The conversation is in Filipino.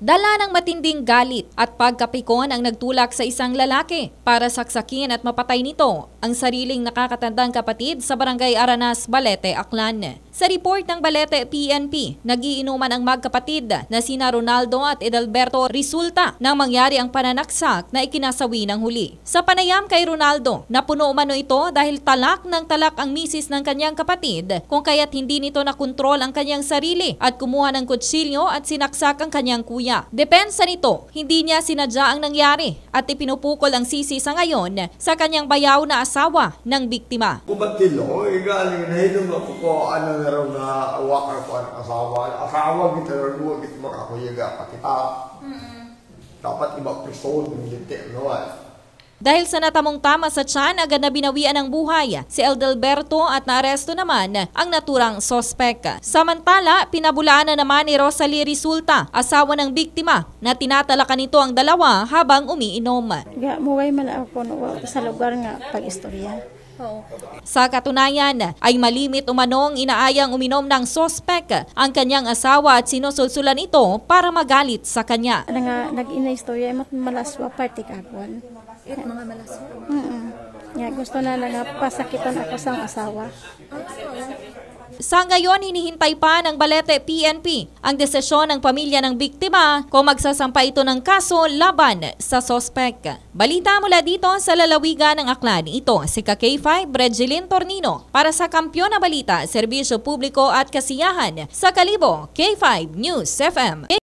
Dala ng matinding galit at pagkapikon ang nagtulak sa isang lalaki para saksakin at mapatay nito ang sariling nakakatandang kapatid sa Barangay Aranas, Balete, Aklan. Sa report ng Balete PNP, nagiinuman ang magkapatid na sina Ronaldo at Edalberto resulta nang mangyari ang pananaksak na ikinasawi ng huli. Sa panayam kay Ronaldo, napuno umano ito dahil talak ng talak ang misis ng kanyang kapatid kung kaya't hindi nito nakontrol ang kanyang sarili at kumuha ng kutsilyo at sinaksak ang kanyang kuya. Depensa nito, hindi niya sinadya ang nangyari at ipinupukol ang sisi sa ngayon sa kanyang bayaw na asawa ng biktima. Kubatilo, galing na hilong ako po, ano na raw na awakar ko ang asawa. Asawa kita rin mo, kita makakuyaga pa kita. Dapat iba person, hindi no. Dahil sa natamong tama sa tiyan, agad na binawian ng buhay si Edalberto at naaresto naman ang naturang sospek. Samantala, pinabulaan na naman ni Rosalie Resulta, asawa ng biktima, na tinatalakan nito ang dalawa habang umiinom. Muway man ako sa lugar nga pag-istorya. Sa katunayan, ay malimit umanong inaayang uminom ng sospek ang kanyang asawa at sinusulsulan ito para magalit sa kanya. Nag-ina-istorya, malaswa party kapon. Mga malaswa? Gusto na lang pasakitan ako sa asawa. Sa ngayon, hinihintay pa ng Balete PNP ang desisyon ng pamilya ng biktima kung magsasampa ito ng kaso laban sa sospek. Balita mula dito sa lalawigan ng Aklan. Ito si K5 Bredjilin Tornino para sa Kampiyon na Balita, Serbisyo Publiko at Kasiyahan sa Kalibo, K5 News FM.